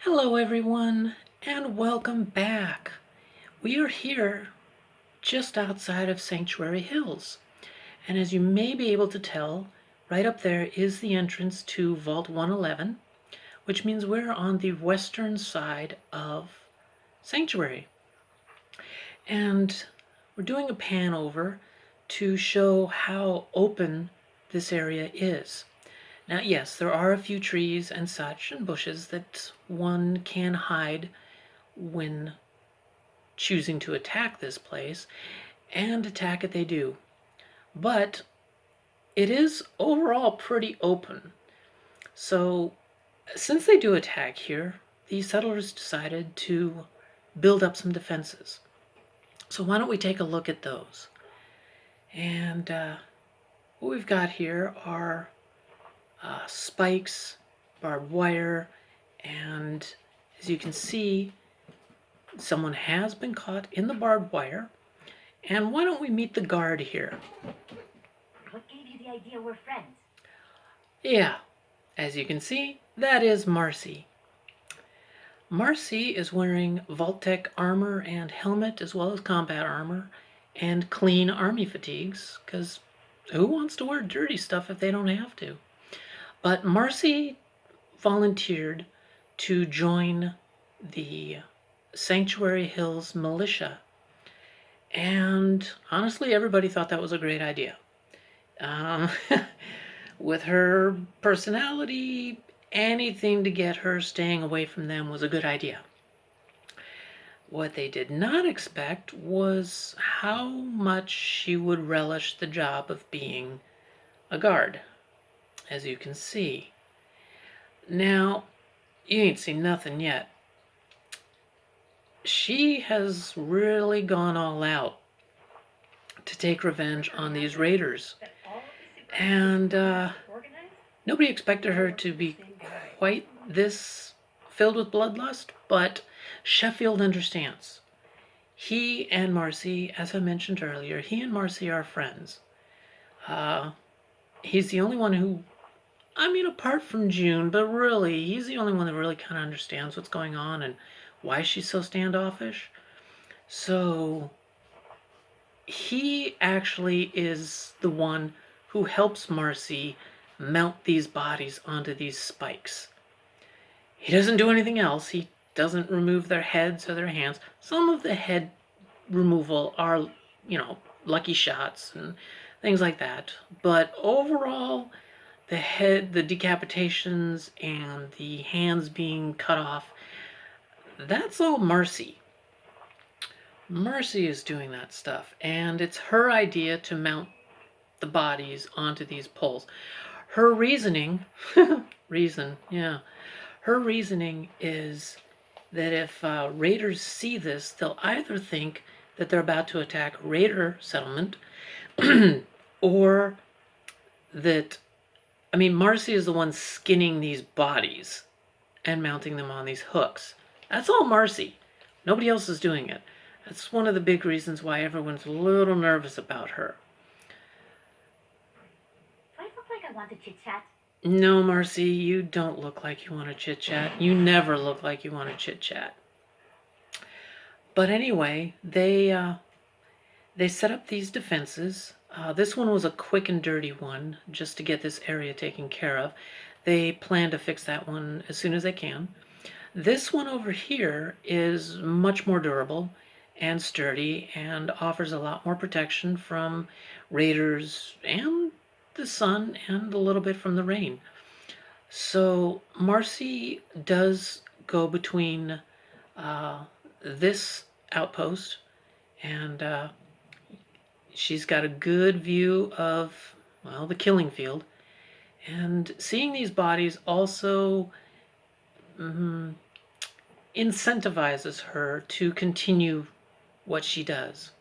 Hello everyone, and welcome back. We are here just outside of Sanctuary Hills, and as you may be able to tell, right up there is the entrance to Vault 111, which means we're on the western side of Sanctuary. And we're doing a pan over to show how open this area is. Now, yes, there are a few trees and such and bushes that one can hide when choosing to attack this place, and attack it they do. But it is overall pretty open. So, since they do attack here, the settlers decided to build up some defenses. So why don't we take a look at those? And what we've got here are spikes, barbed wire, and as you can see, someone has been caught in the barbed wire. And why don't we meet the guard here? What gave you the idea we're friends? Yeah, as you can see, that is Marcy. Marcy is wearing Vault-Tec armor and helmet, as well as combat armor, and clean army fatigues, because who wants to wear dirty stuff if they don't have to? But Marcy volunteered to join the Sanctuary Hills militia, and honestly, everybody thought that was a great idea. With her personality, anything to get her staying away from them was a good idea. What they did not expect was how much she would relish the job of being a guard, as you can see. Now, you ain't seen nothing yet. She has really gone all out to take revenge on these raiders. And nobody expected her to be quite this filled with bloodlust, but Sheffield understands. He and Marcy, as I mentioned earlier, he and Marcy are friends. He's the only one who, apart from June, but really, he's the only one that really kind of understands what's going on and why she's so standoffish. So, he actually is the one who helps Marcy mount these bodies onto these spikes. He doesn't do anything else. He doesn't remove their heads or their hands. Some of the head removal are, lucky shots and things like that. But overall, the decapitations and the hands being cut off, that's all Marcy. Marcy is doing that stuff, and it's her idea to mount the bodies onto these poles. Her reasoning, her reasoning is that if raiders see this, they'll either think that they're about to attack raider settlement, or that, Marcy is the one skinning these bodies and mounting them on these hooks. That's all Marcy. Nobody else is doing it. That's one of the big reasons why everyone's a little nervous about her. Do I look like I want to chit-chat? No, Marcy, you don't look like you want to chit-chat. You never look like you want to chit-chat. But anyway, they set up these defenses. This one was a quick and dirty one, just to get this area taken care of. They plan to fix that one as soon as they can. This one over here is much more durable and sturdy and offers a lot more protection from raiders and the sun and a little bit from the rain. So Marcy does go between this outpost, and she's got a good view of, well, the killing field. And seeing these bodies also incentivizes her to continue what she does.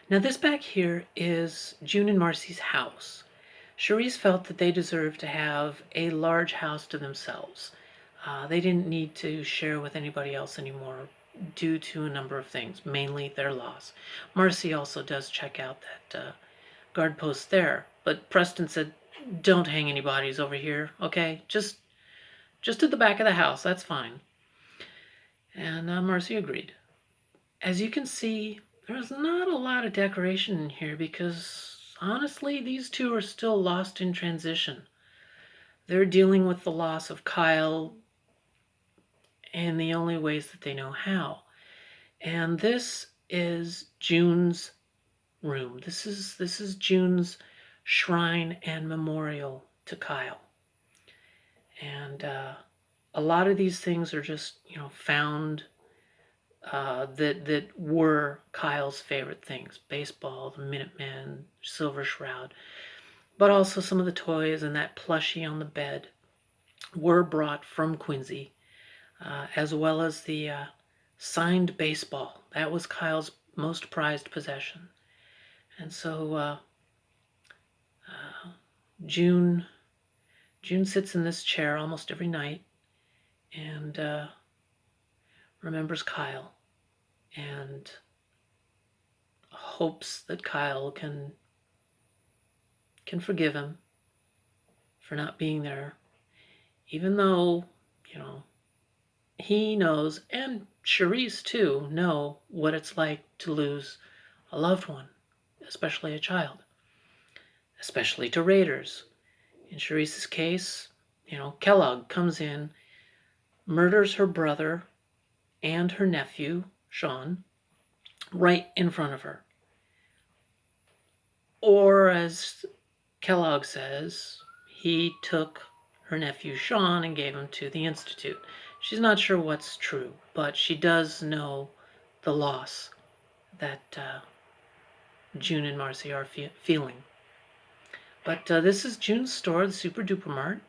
Now this back here is June and Marcy's house. Cherise felt that they deserved to have a large house to themselves. They didn't need to share with anybody else anymore due to a number of things, mainly their loss. Marcy also does check out that guard post there, but Preston said, don't hang any bodies over here, okay? Just Just at the back of the house, that's fine. And Marcy agreed. As you can see, there's not a lot of decoration in here because, honestly, these two are still lost in transition. They're dealing with the loss of Kyle in the only ways that they know how. And this is June's room. This is June's shrine and memorial to Kyle. And a lot of these things are just, found that were Kyle's favorite things. Baseball, the Minuteman, Silver Shroud. But also some of the toys and that plushie on the bed were brought from Quincy, as well as the signed baseball. That was Kyle's most prized possession. And so June sits in this chair almost every night and remembers Kyle and hopes that Kyle can forgive him for not being there, even though, he knows, and Charisse too, know what it's like to lose a loved one, especially a child, especially to raiders. In Charisse's case, Kellogg comes in, murders her brother and her nephew, Sean, right in front of her. Or, as Kellogg says, he took her nephew Sean and gave him to the Institute. She's not sure what's true, but she does know the loss that June and Marcy are feeling. But this is June's store, the Super Duper Mart.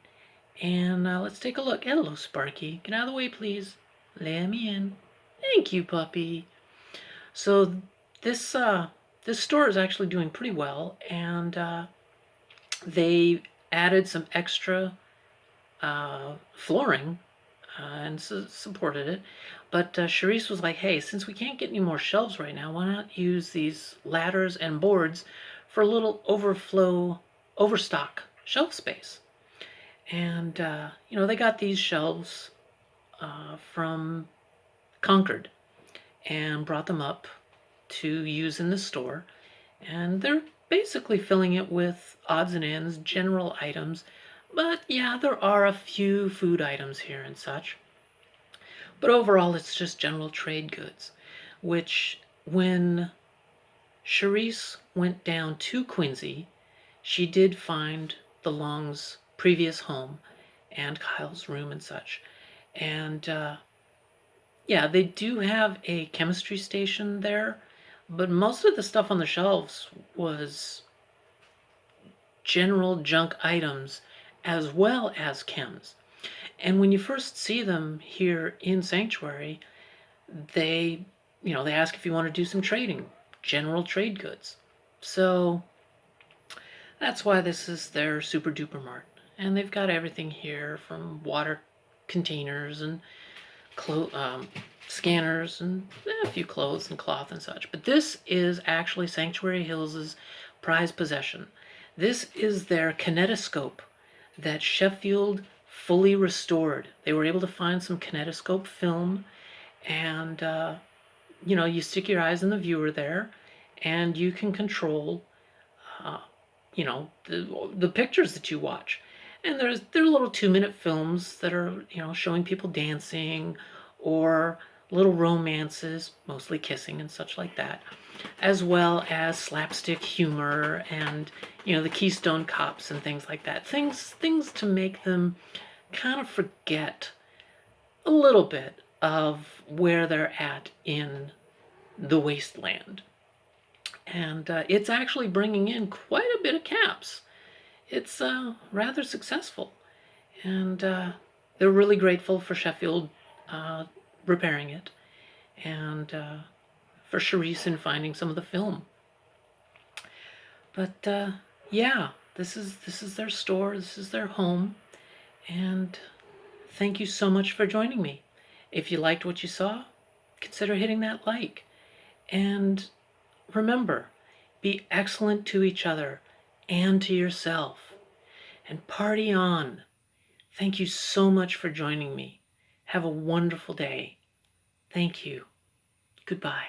And let's take a look. Hello, Sparky. Get out of the way, please. Let me in. Thank you, puppy. So this store is actually doing pretty well, and they added some extra flooring and supported it. But Charisse was like, hey, since we can't get any more shelves right now, why not use these ladders and boards for a little overstock shelf space? And, they got these shelves from Concord and brought them up to use in the store. And they're basically filling it with odds and ends, general items. But yeah, there are a few food items here and such. But overall, it's just general trade goods, which when Charisse went down to Quincy, she did find the Long's previous home and Kyle's room and such. And yeah, they do have a chemistry station there, but most of the stuff on the shelves was general junk items as well as chems. And when you first see them here in Sanctuary, they ask if you want to do some trading, general trade goods. So that's why this is their Super Duper Mart. And they've got everything here from water containers and scanners and a few clothes and cloth and such. But this is actually Sanctuary Hills' prized possession. This is their kinetoscope that Sheffield fully restored. They were able to find some kinetoscope film, and you stick your eyes in the viewer there, and you can control the pictures that you watch. And there are little 2-minute films that are showing people dancing or little romances, mostly kissing and such like that, as well as slapstick humor and the Keystone Cops and things like that. Things to make them kind of forget a little bit of where they're at in the wasteland. And it's actually bringing in quite a bit of caps. It's rather successful. And they're really grateful for Sheffield repairing it, and for Charisse in finding some of the film. But yeah, this is their store, this is their home, and thank you so much for joining me. If you liked what you saw, consider hitting that like. And remember, be excellent to each other and to yourself. And party on. Thank you so much for joining me. Have a wonderful day. Thank you. Goodbye.